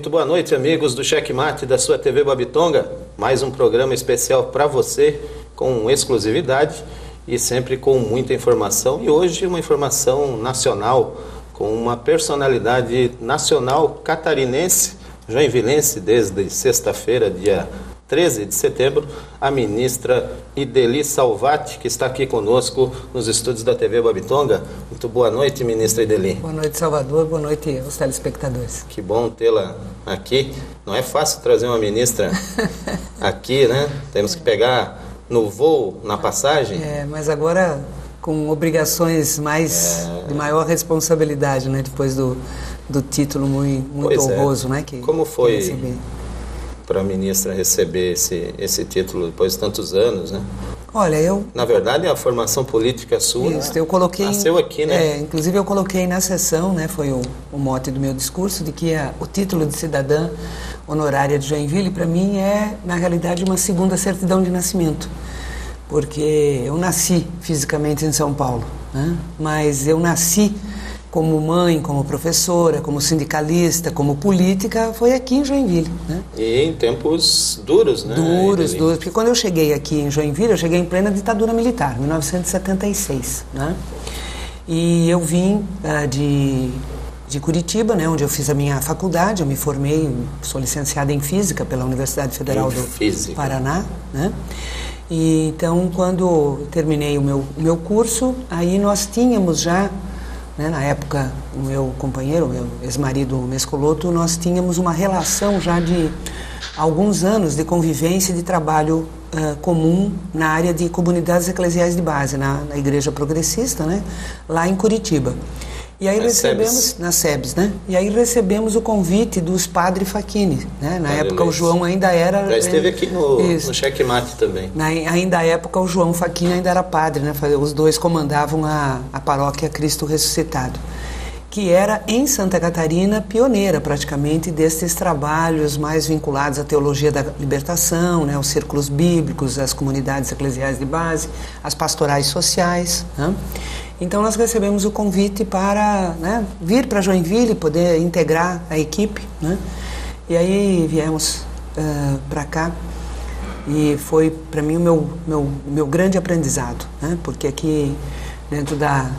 Muito boa noite, amigos do Checkmate da sua TV Babitonga. Mais um programa especial para você, com exclusividade e sempre com muita informação. E hoje uma informação nacional, com uma personalidade nacional catarinense, joinvilense, desde sexta-feira, dia 13 de setembro, a ministra Idely Salvati, que está aqui conosco nos estúdios da TV Babitonga. Muito boa noite, ministra Idely. Boa noite, Salvador. Boa noite aos telespectadores. Que bom tê-la aqui. Não é fácil trazer uma ministra aqui, né? Temos que pegar no voo, na passagem. Mas agora com obrigações de maior responsabilidade, né? Depois do título muito honroso, né? Como foi para a ministra receber esse título depois de tantos anos, né? Olha, na verdade, a formação política sua eu coloquei, nasceu aqui, né? Inclusive eu coloquei na sessão, né? Foi o mote do meu discurso, de que o título de cidadã honorária de Joinville, para mim, é, na realidade, uma segunda certidão de nascimento. Porque eu nasci fisicamente em São Paulo, né? Mas eu nasci como mãe, como professora, como sindicalista, como política, foi aqui em Joinville, né? E em tempos duros, né? Duros, porque quando eu cheguei aqui em Joinville, eu cheguei em plena ditadura militar, 1976, né? E eu vim de Curitiba, né, onde eu fiz a minha faculdade, eu me formei, sou licenciada em Física pela Universidade Federal do Paraná, né? E então, quando terminei o meu curso, aí nós tínhamos já, né, na época, o meu companheiro, o meu ex-marido Mescoloto, nós tínhamos uma relação já de alguns anos de convivência e de trabalho comum na área de comunidades eclesiais de base, na Igreja Progressista, né, lá em Curitiba. E aí nas SEBs, né? E aí recebemos o convite dos padres Facchini, né? Na época o João ainda era... Já esteve aqui no Checkmate também. Ainda na época o João Facchini ainda era padre, né? Os dois comandavam a paróquia Cristo Ressuscitado, que era em Santa Catarina pioneira praticamente destes trabalhos mais vinculados à teologia da libertação, né? Os círculos bíblicos, as comunidades eclesiais de base, as pastorais sociais, né? Então nós recebemos o convite para, né, vir para Joinville, poder integrar a equipe, né? E aí viemos para cá e foi para mim o meu grande aprendizado, né? Porque aqui dentro da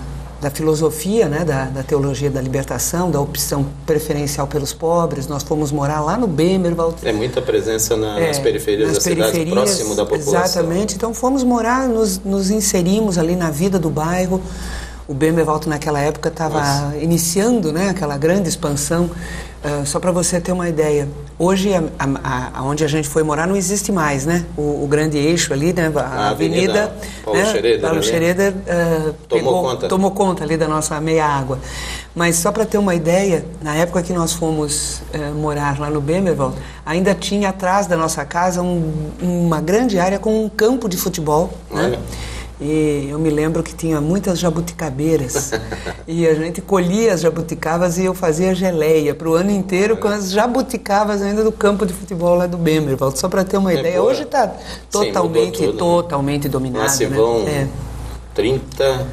filosofia, né, da teologia da libertação, da opção preferencial pelos pobres, nós fomos morar lá no Bemmerwald. É muita presença nas periferias da cidade, próximo da população. Exatamente, então fomos morar, nos inserimos ali na vida do bairro. O Bemmerwald naquela época estava iniciando, né, aquela grande expansão. Só para você ter uma ideia, hoje onde a gente foi morar não existe mais, né? O grande eixo ali, né? A avenida Paulo Schroeder tomou conta ali da nossa meia água. Mas só para ter uma ideia, na época que nós fomos morar lá no Bemmerwald, ainda tinha atrás da nossa casa uma grande área com um campo de futebol, né? E eu me lembro que tinha muitas jabuticabeiras e a gente colhia as jabuticabas e eu fazia geleia para o ano inteiro com as jabuticabas ainda do campo de futebol lá do Bemmerwald, só para ter uma ideia. Hoje está totalmente dominado. Mas se vão 30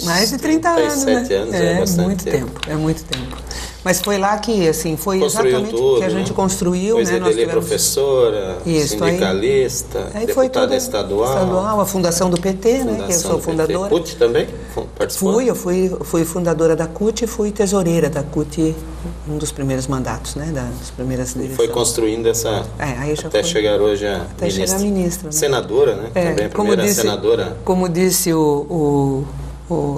mais de 30 anos, né? Anos, é muito tempo. Mas foi lá que, assim, foi exatamente que a gente construiu, pois né? Nós tivemos professora, sindicalista, deputada estadual, a fundação do PT, né? Que eu sou fundadora. CUT também? Participou? Eu fui fundadora da CUT e fui tesoureira da CUT um dos primeiros mandatos, né? Das primeiras direções. Foi construindo essa até chegar hoje a ministra. Né? Senadora, né? Também a primeira senadora. Como disse o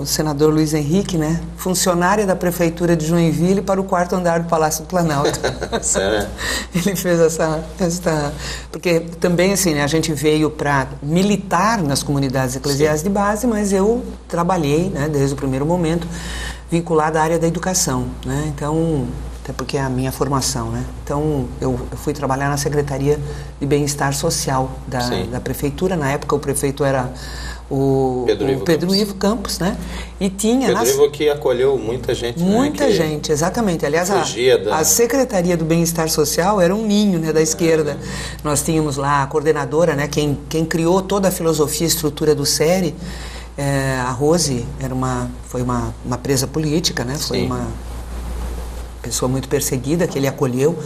senador Luiz Henrique, né? Funcionária da Prefeitura de Joinville para o 4º andar do Palácio do Planalto. Ele fez essa... Porque também, assim, né, a gente veio para militar nas comunidades eclesiais de base, mas eu trabalhei, né, desde o primeiro momento, vinculada à área da educação, né? Então, até porque é a minha formação, né? Então, eu fui trabalhar na Secretaria de Bem-Estar Social da Prefeitura. Na época, o prefeito era o Pedro Ivo Campos, né? E tinha... Pedro Ivo que acolheu muita gente, Muita gente, exatamente. Aliás, a Secretaria do Bem-Estar Social era um ninho, né, da esquerda. Nós tínhamos lá a coordenadora, né? Quem criou toda a filosofia e estrutura do SERI, a Rose, foi uma presa política, né? Foi pessoa muito perseguida, que ele acolheu,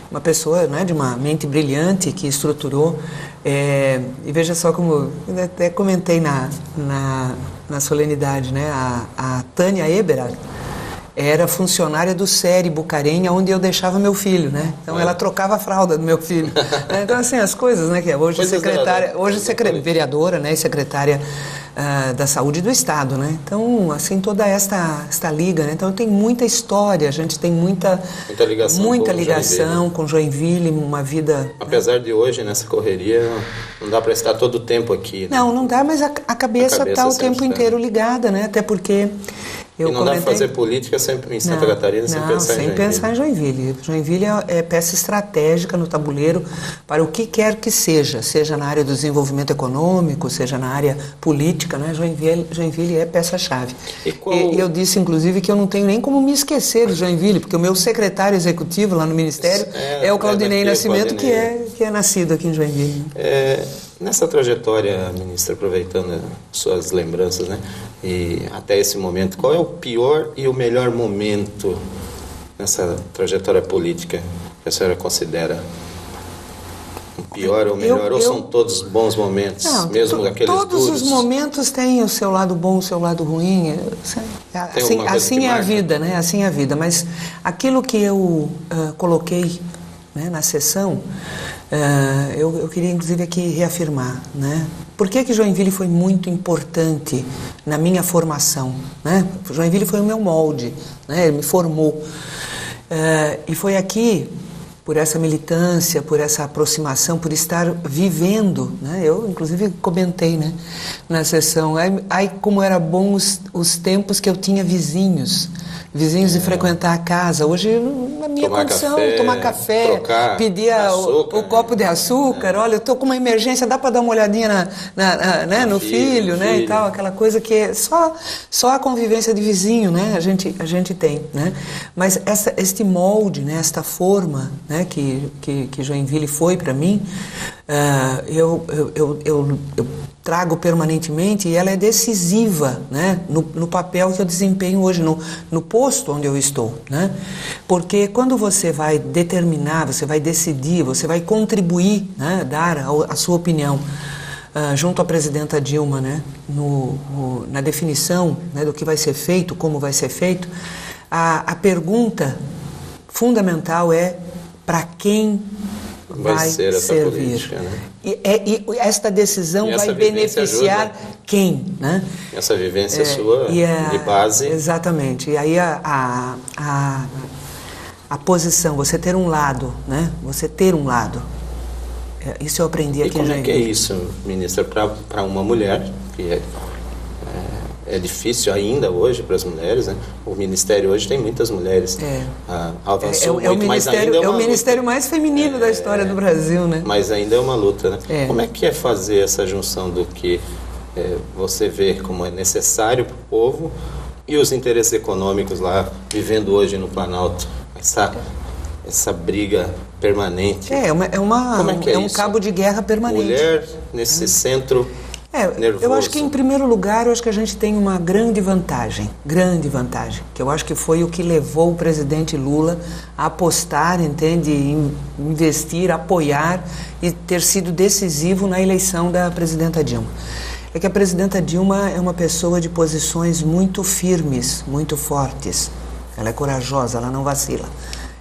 uma pessoa, né, de uma mente brilhante que estruturou. E veja só como, eu até comentei na solenidade, né, a Tânia Eberhard era funcionária do SERI Bucarém, onde eu deixava meu filho, né? Então ela trocava a fralda do meu filho. Então assim, as coisas, né, que hoje vereadora, né, e secretária da Saúde do Estado, né? Então, assim, toda esta liga, né? Então tem muita história, a gente tem muita ligação com Joinville, uma vida... Apesar de hoje, nessa correria, não dá para estar todo o tempo aqui, né? Não dá, mas a cabeça está o tempo inteiro ligada, né? Até porque... E não dá para fazer política em Santa Catarina sem pensar em Joinville. Joinville é peça estratégica no tabuleiro para o que quer que seja na área do desenvolvimento econômico, seja na área política, né? Joinville é peça-chave. E eu disse, inclusive, que eu não tenho nem como me esquecer de Joinville, porque o meu secretário executivo lá no Ministério é o Claudinei Nascimento, que é nascido aqui em Joinville. Nessa trajetória, ministra, aproveitando suas lembranças, né, e até esse momento, qual é o pior e o melhor momento nessa trajetória política que a senhora considera? O pior ou o melhor? Ou são todos bons momentos, não, mesmo aqueles todos duros? Os momentos têm o seu lado bom, o seu lado ruim. Assim é a vida, né? Assim é a vida. Mas aquilo que eu coloquei, né, na sessão, eu queria inclusive aqui reafirmar, né? Por que Joinville foi muito importante na minha formação, né? Joinville foi o meu molde, né? Ele me formou. E foi aqui, por essa militância, por essa aproximação, por estar vivendo, né? Eu inclusive comentei, né, na sessão, como era bom os tempos que eu tinha vizinhos de frequentar a casa. Hoje, na minha condição, tomar café, pedir o copo de açúcar, olha, eu estou com uma emergência, dá para dar uma olhadinha no filho, né, e tal, aquela coisa que só a convivência de vizinho, né, a gente tem, né, mas este molde, né, esta forma, né, que Joinville foi para mim, eu trago permanentemente, e ela é decisiva, né, no papel que eu desempenho hoje, no posto onde eu estou, né? Porque quando você vai determinar, você vai decidir, você vai contribuir, né, dar a sua opinião junto à presidenta Dilma, né, na definição, né, do que vai ser feito, como vai ser feito, a pergunta fundamental é: para quem vai ser essa servir? Política, né? E esta decisão vai beneficiar ajuda. Quem, né? Essa vivência sua de base. Exatamente. E aí a posição, você ter um lado, né? Você ter um lado. Isso eu aprendi aqui em Joinville. E como é que é isso, ministra, para uma mulher, que é difícil ainda hoje para as mulheres, né? O Ministério hoje tem muitas mulheres. Avançou muito, mas ainda é o Ministério mais feminino da história do Brasil, né? Mas ainda é uma luta, né? Como é que é fazer essa junção do que você vê como é necessário para o povo e os interesses econômicos lá, vivendo hoje no Planalto? Essa briga permanente. É um cabo de guerra permanente. Mulher nesse centro... nervoso. Eu acho que, em primeiro lugar, eu acho que a gente tem uma grande vantagem, que eu acho que foi o que levou o presidente Lula a apostar, investir, apoiar e ter sido decisivo na eleição da presidenta Dilma. É que a presidenta Dilma é uma pessoa de posições muito firmes, muito fortes. Ela é corajosa, ela não vacila.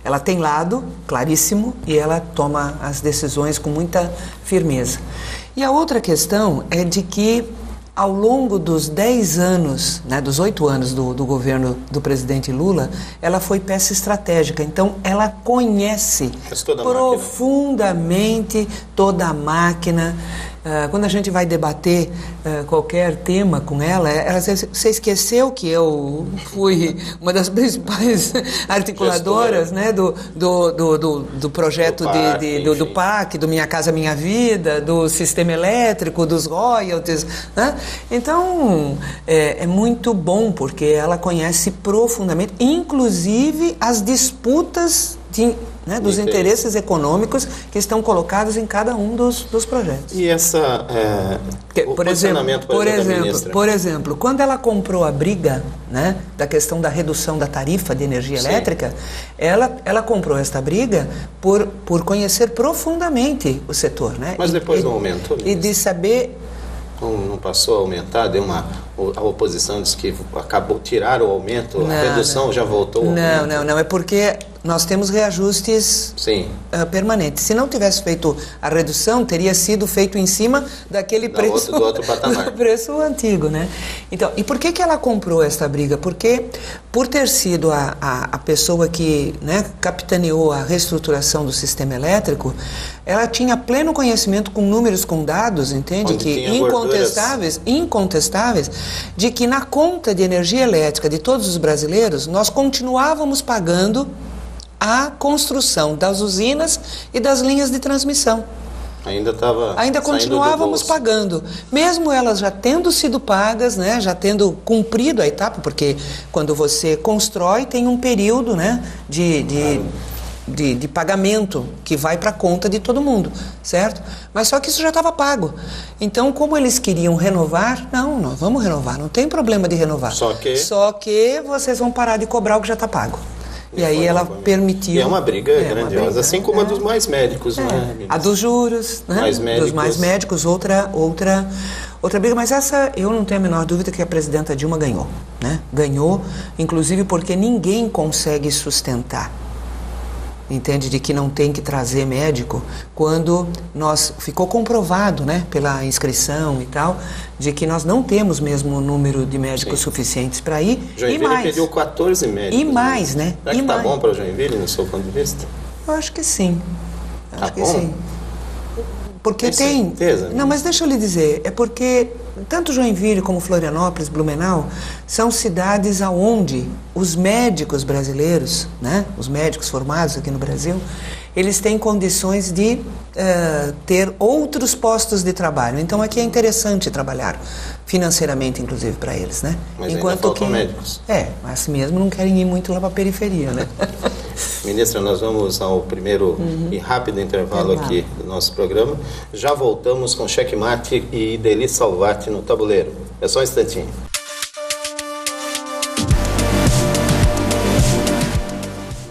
Ela tem lado, claríssimo, e ela toma as decisões com muita firmeza. E a outra questão é de que, ao longo dos 10 anos, né, dos 8 anos do governo do presidente Lula, ela foi peça estratégica. Então, ela conhece profundamente toda a máquina. Quando a gente vai debater qualquer tema com ela diz: você esqueceu que eu fui uma das principais articuladoras, né, do projeto do PAC, do Minha Casa Minha Vida, do sistema elétrico, dos royalties, né? Então, é muito bom, porque ela conhece profundamente, inclusive as disputas né, dos interesses econômicos que estão colocados em cada um dos projetos. E essa, por exemplo, quando ela comprou a briga, né, da questão da redução da tarifa de energia elétrica, ela comprou esta briga por conhecer profundamente o setor, né? Mas depois não aumentou? E de saber... Não passou a aumentar? A oposição disse que acabou, tiraram o aumento, a redução já voltou? Não, é porque nós temos reajustes permanentes. Se não tivesse feito a redução, teria sido feito em cima daquele preço do outro patamar. do preço antigo, né? Então, e por que ela comprou esta briga? Porque, por ter sido a pessoa que, né, capitaneou a reestruturação do sistema elétrico, ela tinha pleno conhecimento com números, com dados, entende? Onde que incontestáveis, de que na conta de energia elétrica de todos os brasileiros, nós continuávamos pagando a construção das usinas e das linhas de transmissão. Ainda continuávamos pagando, mesmo elas já tendo sido pagas, né, já tendo cumprido a etapa, porque quando você constrói tem um período, né, de pagamento que vai para a conta de todo mundo, certo? Mas só que isso já estava pago. Então, como eles queriam renovar, nós vamos renovar, não tem problema de renovar. Só que vocês vão parar de cobrar o que já está pago. E aí ela permitiu... E é uma briga grandiosa, assim como a dos mais médicos, né? A dos juros, né? Dos mais médicos, outra briga, mas essa eu não tenho a menor dúvida que a presidenta Dilma ganhou, né? Ganhou, inclusive porque ninguém consegue sustentar, entende, de que não tem que trazer médico, quando ficou comprovado, né, pela inscrição e tal, de que nós não temos mesmo o número de médicos suficientes para ir. Joinville pediu 14 médicos. E mais, né? Será que está bom para Joinville, no seu ponto de vista? Eu acho que sim. Tá bom? Porque tem... certeza? Não, mas deixa eu lhe dizer, é porque tanto Joinville como Florianópolis, Blumenau, são cidades aonde os médicos brasileiros, né, os médicos formados aqui no Brasil, eles têm condições de ter outros postos de trabalho. Então aqui é interessante trabalhar financeiramente, inclusive, para eles, né? Mas ainda faltam médicos. Mas mesmo não querem ir muito lá para a periferia, né? Ministra, nós vamos ao primeiro e rápido intervalo aqui do nosso programa. Já voltamos com Checkmate e Ideli Salvati no tabuleiro. É só um instantinho.